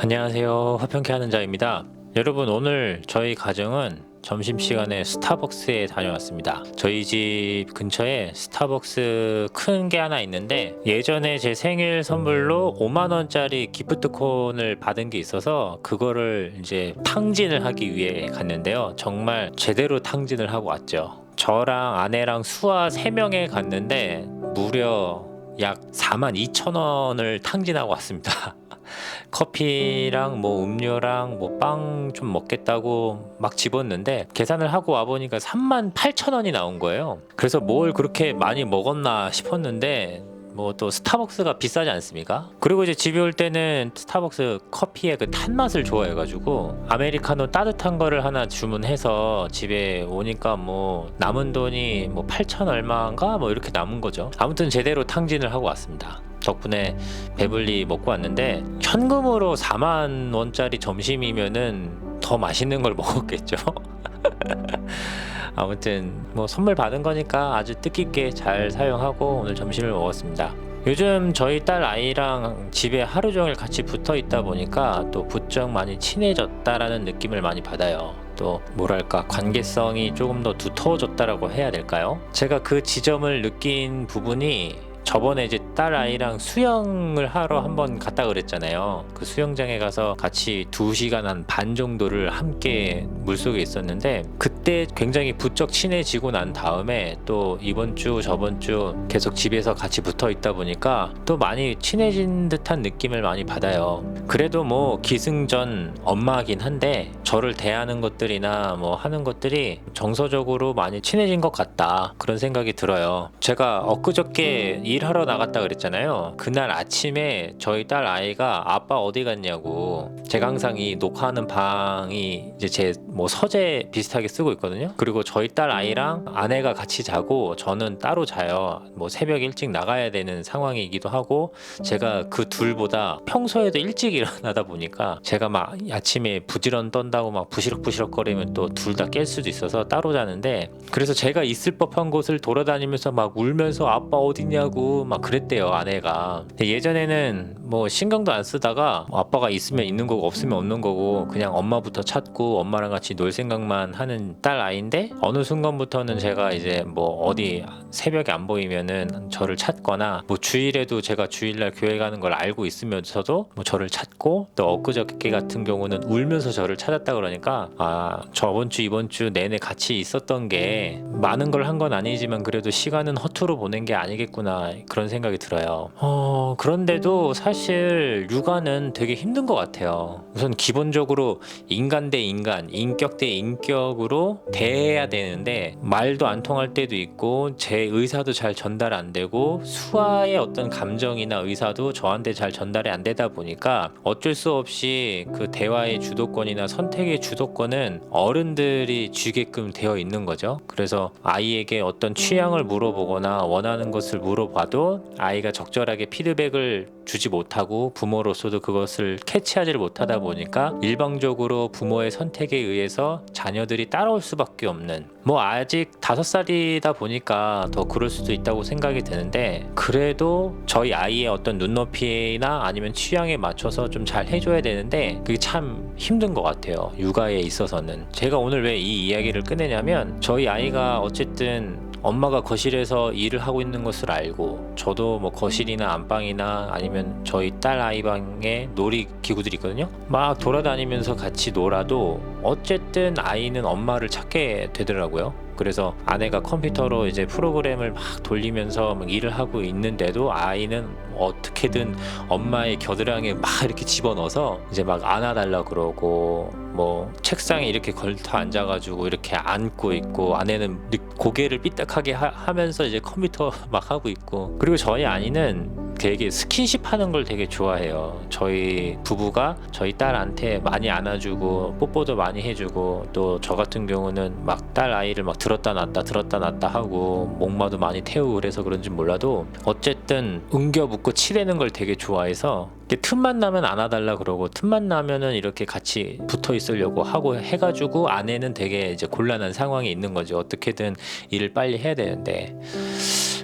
안녕하세요. 화평케 하는 자입니다. 여러분, 오늘 저희 가정은 점심시간에 스타벅스에 다녀왔습니다. 저희 집 근처에 스타벅스 큰 게 하나 있는데, 예전에 제 생일 선물로 5만원짜리 기프트콘을 받은 게 있어서 그거를 이제 탕진을 하기 위해 갔는데요. 정말 제대로 탕진을 하고 왔죠. 저랑 아내랑 수아 3명에 갔는데 무려 약 42,000원을 탕진하고 왔습니다. 커피랑 뭐 음료랑 뭐 빵 좀 먹겠다고 막 집었는데 계산을 하고 와보니까 38,000원이 나온 거예요. 그래서 뭘 그렇게 많이 먹었나 싶었는데 뭐 또 스타벅스가 비싸지 않습니까? 그리고 이제 집에 올 때는 스타벅스 커피의 그 탄맛을 좋아해가지고 아메리카노 따뜻한 거를 하나 주문해서 집에 오니까 뭐 남은 돈이 뭐 8천 얼마인가 뭐 이렇게 남은 거죠. 아무튼 제대로 탕진을 하고 왔습니다. 덕분에 배불리 먹고 왔는데, 현금으로 4만 원짜리 점심이면은 더 맛있는 걸 먹었겠죠. 아무튼 뭐 선물 받은 거니까 아주 뜻깊게 잘 사용하고 오늘 점심을 먹었습니다. 요즘 저희 딸 아이랑 집에 하루 종일 같이 붙어 있다 보니까 또 부쩍 많이 친해졌다라는 느낌을 많이 받아요. 또 뭐랄까, 관계성이 조금 더 두터워졌다라고 해야 될까요? 제가 그 지점을 느낀 부분이, 저번에 이제 딸 아이랑 수영을 하러 한번 갔다 그랬잖아요. 그 수영장에 가서 같이 2시간 한 반 정도를 함께 물속에 있었는데, 그때 굉장히 부쩍 친해지고 난 다음에 또 이번 주 저번 주 계속 집에서 같이 붙어 있다 보니까 또 많이 친해진 듯한 느낌을 많이 받아요. 그래도 뭐 기승전 엄마긴 한데 저를 대하는 것들이나 뭐 하는 것들이 정서적으로 많이 친해진 것 같다, 그런 생각이 들어요. 제가 엊그저께 일하러 나갔다 그랬잖아요. 그날 아침에 저희 딸 아이가 아빠 어디 갔냐고, 제가 항상 이 녹화하는 방이 이제 제 뭐 서재 비슷하게 쓰고 있거든요. 그리고 저희 딸 아이랑 아내가 같이 자고 저는 따로 자요. 뭐 새벽 일찍 나가야 되는 상황이기도 하고, 제가 그 둘보다 평소에도 일찍 일어나다 보니까 제가 막 아침에 부지런 떤다고 막 부시럭부시럭 거리면 또 둘 다 깰 수도 있어서 따로 자는데, 그래서 제가 있을 법한 곳을 돌아다니면서 막 울면서 아빠 어디냐고 막 그랬대요, 아내가. 예전에는 뭐 신경도 안 쓰다가 아빠가 있으면 있는 거고 없으면 없는 거고 그냥 엄마부터 찾고 엄마랑 같이 놀 생각만 하는 딸 아이인데, 어느 순간부터는 제가 이제 뭐 어디 새벽에 안 보이면은 저를 찾거나, 뭐 주일에도 제가 주일날 교회 가는 걸 알고 있으면서도 뭐 저를 찾고, 또 엊그저께 같은 경우는 울면서 저를 찾았다 그러니까, 아, 저번 주 이번 주 내내 같이 있었던 게 많은 걸 한 건 아니지만 그래도 시간은 허투루 보낸 게 아니겠구나, 그런 생각이 들어요. 그런데도 사실 육아는 되게 힘든 것 같아요. 우선 기본적으로 인간 대 인간, 인격 대 인격으로 대해야 되는데 말도 안 통할 때도 있고 제 의사도 잘 전달 안 되고 수아의 어떤 감정이나 의사도 저한테 잘 전달이 안 되다 보니까 어쩔 수 없이 그 대화의 주도권이나 선택의 주도권은 어른들이 쥐게끔 되어 있는 거죠. 그래서 아이에게 어떤 취향을 물어보거나 원하는 것을 물어봐도 아이가 적절하게 피드백을 주지 못하고 부모로서도 그것을 캐치하지를 못하다 보니까 일방적으로 부모의 선택에 의해서 자녀들이 따라올 수밖에 없는, 뭐 아직 5살이다 보니까 더 그럴 수도 있다고 생각이 드는데, 그래도 저희 아이의 어떤 눈높이나 아니면 취향에 맞춰서 좀 잘 해줘야 되는데 그게 참 힘든 것 같아요, 육아에 있어서는. 제가 오늘 왜 이 이야기를 꺼내냐면, 저희 아이가 어쨌든 엄마가 거실에서 일을 하고 있는 것을 알고, 저도 뭐 거실이나 안방이나 아니면 저희 딸 아이 방에 놀이 기구들이 있거든요. 막 돌아다니면서 같이 놀아도 어쨌든 아이는 엄마를 찾게 되더라고요. 그래서 아내가 컴퓨터로 이제 프로그램을 막 돌리면서 막 일을 하고 있는데도 아이는 어떻게든 엄마의 겨드랑이에 막 이렇게 집어넣어서 이제 막 안아달라 그러고, 뭐 책상에 이렇게 걸터 앉아가지고 이렇게 안고 있고, 아내는 고개를 삐딱하게 하면서 이제 컴퓨터 막 하고 있고. 그리고 저희 아이는 되게 스킨십 하는 걸 되게 좋아해요. 저희 부부가 저희 딸한테 많이 안아주고 뽀뽀도 많이 해주고, 또 저 같은 경우는 막 딸 아이를 막 들었다 놨다 하고 목마도 많이 태우고, 그래서 그런지 몰라도 어쨌든 웅겨붙고 치대는 걸 되게 좋아해서 틈만 나면 안아달라 그러고, 틈만 나면은 이렇게 같이 붙어 있으려고 하고 해가지고 아내는 되게 이제 곤란한 상황이 있는 거죠. 어떻게든 일을 빨리 해야 되는데.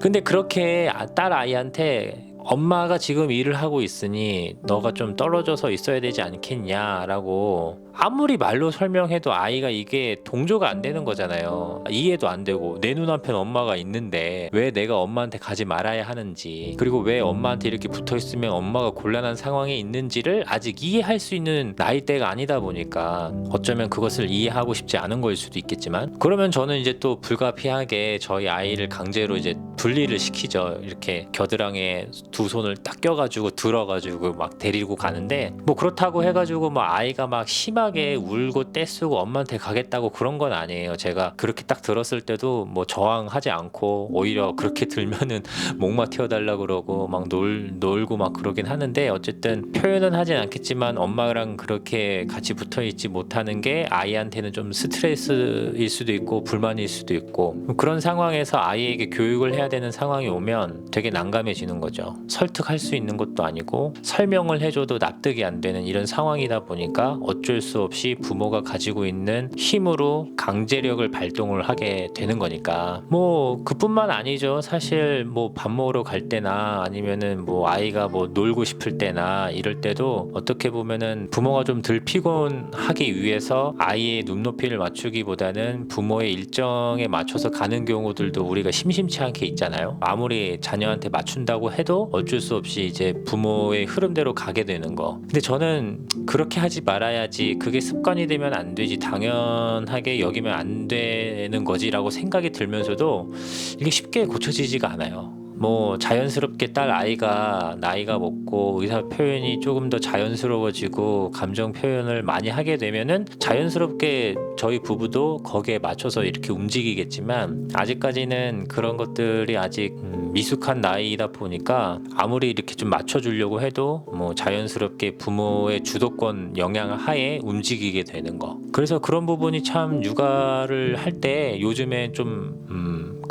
근데 그렇게 딸 아이한테 엄마가 지금 일을 하고 있으니 너가 좀 떨어져서 있어야 되지 않겠냐라고 아무리 말로 설명해도 아이가 이게 동조가 안 되는 거잖아요. 이해도 안 되고 내 눈앞엔 엄마가 있는데 왜 내가 엄마한테 가지 말아야 하는지, 그리고 왜 엄마한테 이렇게 붙어 있으면 엄마가 곤란한 상황에 있는지를 아직 이해할 수 있는 나이대가 아니다 보니까 어쩌면 그것을 이해하고 싶지 않은 거일 수도 있겠지만, 그러면 저는 이제 또 불가피하게 저희 아이를 강제로 이제 분리를 시키죠. 이렇게 겨드랑이에 두 손을 딱 껴가지고 들어가지고 막 데리고 가는데, 뭐 그렇다고 해가지고 뭐 아이가 막 심하게 울고 떼쓰고 엄마한테 가겠다고 그런 건 아니에요. 제가 그렇게 딱 들었을 때도 뭐 저항하지 않고 오히려 그렇게 들면은 목마 튀어달라 그러고 막 놀고 막 그러긴 하는데, 어쨌든 표현은 하진 않겠지만 엄마랑 그렇게 같이 붙어 있지 못하는 게 아이한테는 좀 스트레스일 수도 있고 불만일 수도 있고, 그런 상황에서 아이에게 교육을 해야 되는 상황이 오면 되게 난감해지는 거죠. 설득할 수 있는 것도 아니고 설명을 해줘도 납득이 안 되는 이런 상황이다 보니까 어쩔 수 없이 부모가 가지고 있는 힘으로 강제력을 발동을 하게 되는 거니까, 뭐 그뿐만 아니죠. 사실 뭐 밥 먹으러 갈 때나 아니면은 뭐 아이가 뭐 놀고 싶을 때나 이럴 때도 어떻게 보면은 부모가 좀 덜 피곤하기 위해서 아이의 눈높이를 맞추기보다는 부모의 일정에 맞춰서 가는 경우들도 우리가 심심치 않게 있잖아요. 아무리 자녀한테 맞춘다고 해도 어쩔 수 없이 이제 부모의 흐름대로 가게 되는 거. 근데 저는 그렇게 하지 말아야지, 그게 습관이 되면 안 되지, 당연하게 여기면 안 되는 거지라고 생각이 들면서도 이게 쉽게 고쳐지지가 않아요. 뭐 자연스럽게 딸 아이가 나이가 먹고 의사 표현이 조금 더 자연스러워지고 감정 표현을 많이 하게 되면은 자연스럽게 저희 부부도 거기에 맞춰서 이렇게 움직이겠지만, 아직까지는 그런 것들이 아직 미숙한 나이다 보니까 아무리 이렇게 좀 맞춰주려고 해도 뭐 자연스럽게 부모의 주도권 영향 하에 움직이게 되는 거. 그래서 그런 부분이 참 육아를 할 때 요즘에 좀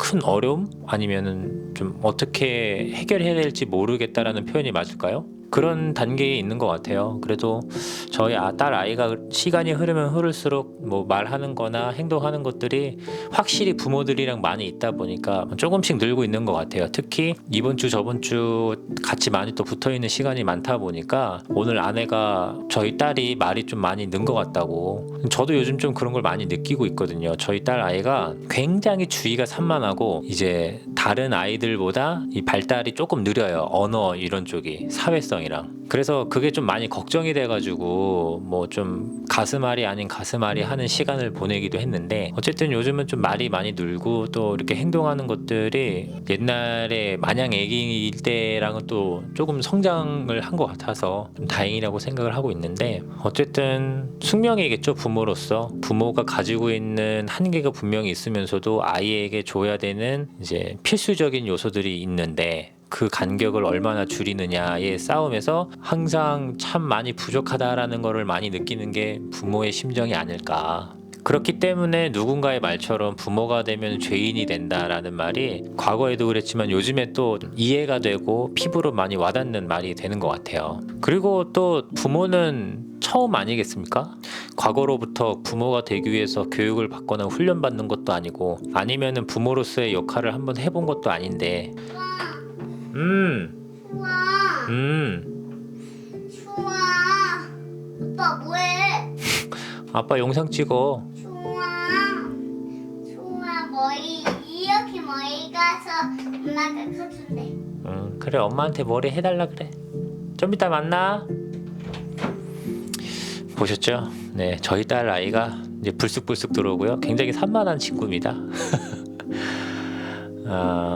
큰 어려움, 아니면은 좀 어떻게 해결해야 될지 모르겠다라는 표현이 맞을까요? 그런 단계에 있는 것 같아요. 그래도 저희 딸 아이가 시간이 흐르면 흐를수록 뭐 말하는 거나 행동하는 것들이 확실히 부모들이랑 많이 있다 보니까 조금씩 늘고 있는 것 같아요. 특히 이번 주 저번 주 같이 많이 또 붙어 있는 시간이 많다 보니까 오늘 아내가 저희 딸이 말이 좀 많이 는 것 같다고, 저도 요즘 좀 그런 걸 많이 느끼고 있거든요. 저희 딸 아이가 굉장히 주의가 산만하고 이제 다른 아이들보다 이 발달이 조금 느려요. 언어 이런 쪽이, 사회성이랑. 그래서 그게 좀 많이 걱정이 돼가지고 뭐 좀 가슴앓이 아닌 가슴앓이 하는 시간을 보내기도 했는데, 어쨌든 요즘은 좀 말이 많이 늘고 또 이렇게 행동하는 것들이 옛날에 마냥 애기일 때랑은 또 조금 성장을 한 것 같아서 좀 다행이라고 생각을 하고 있는데, 어쨌든 숙명이겠죠. 부모로서 부모가 가지고 있는 한계가 분명히 있으면서도 아이에게 줘야 되는 이제 필수적인 요소들이 있는데, 그 간격을 얼마나 줄이느냐의 싸움에서 항상 참 많이 부족하다라는 거를 많이 느끼는 게 부모의 심정이 아닐까. 그렇기 때문에 누군가의 말처럼 부모가 되면 죄인이 된다라는 말이 과거에도 그랬지만 요즘에 또 이해가 되고 피부로 많이 와닿는 말이 되는 것 같아요. 그리고 또 부모는 처음 아니겠습니까? 과거로부터 부모가 되기 위해서 교육을 받거나 훈련받는 것도 아니고, 아니면은 부모로서의 역할을 한번 해본 것도 아닌데. 좋아. 좋아. 아빠 뭐해? 아빠 영상 찍어. 좋아. 좋아. 머리 이렇게 머리 가서 엄마가 커준대. 그래, 엄마한테 머리 해달라 그래. 좀 이따 만나. 보셨죠? 네, 저희 딸 아이가 이제 불쑥불쑥 들어오고요. 굉장히 산만한 친구입니다.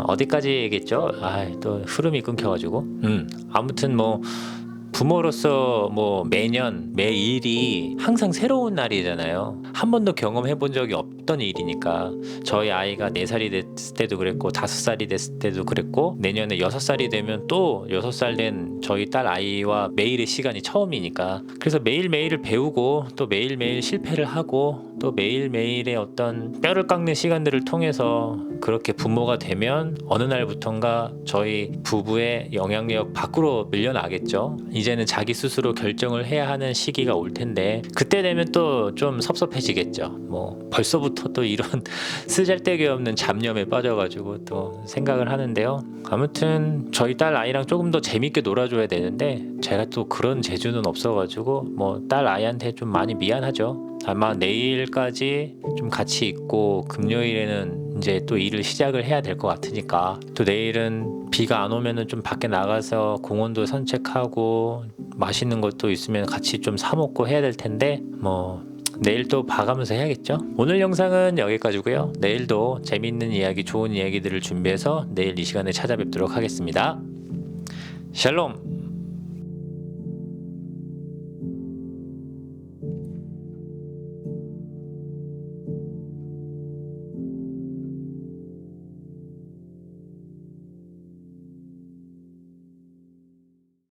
어디까지 얘기했죠? 또 흐름이 끊겨가지고. 아무튼 뭐 부모로서 뭐 매년 매일이 항상 새로운 날이잖아요. 한 번도 경험해 본 적이 없던 일이니까. 저희 아이가 4살이 됐을 때도 그랬고 5살이 됐을 때도 그랬고, 내년에 6살이 되면 또 6살 된 저희 딸 아이와 매일의 시간이 처음이니까. 그래서 매일매일을 배우고 또 매일매일 실패를 하고 또 매일매일의 어떤 뼈를 깎는 시간들을 통해서 그렇게 부모가 되면 어느 날부턴가 저희 부부의 영향력 밖으로 밀려나겠죠. 이제는 자기 스스로 결정을 해야 하는 시기가 올 텐데 그때 되면 또 좀 섭섭해지겠죠. 뭐 벌써부터 또 이런 쓰잘데기 없는 잡념에 빠져가지고 또 생각을 하는데요. 아무튼 저희 딸 아이랑 조금 더 재밌게 놀아줘야 되는데 제가 또 그런 재주는 없어가지고 뭐 딸 아이한테 좀 많이 미안하죠. 아마 내일까지 좀 같이 있고 금요일에는 이제 또 일을 시작을 해야 될 것 같으니까 또 내일은 비가 안 오면은 좀 밖에 나가서 공원도 산책하고 맛있는 것도 있으면 같이 좀 사 먹고 해야 될 텐데 뭐 내일 또 봐가면서 해야겠죠. 오늘 영상은 여기까지고요. 내일도 재밌는 이야기, 좋은 이야기들을 준비해서 내일 이 시간에 찾아뵙도록 하겠습니다. 샬롬.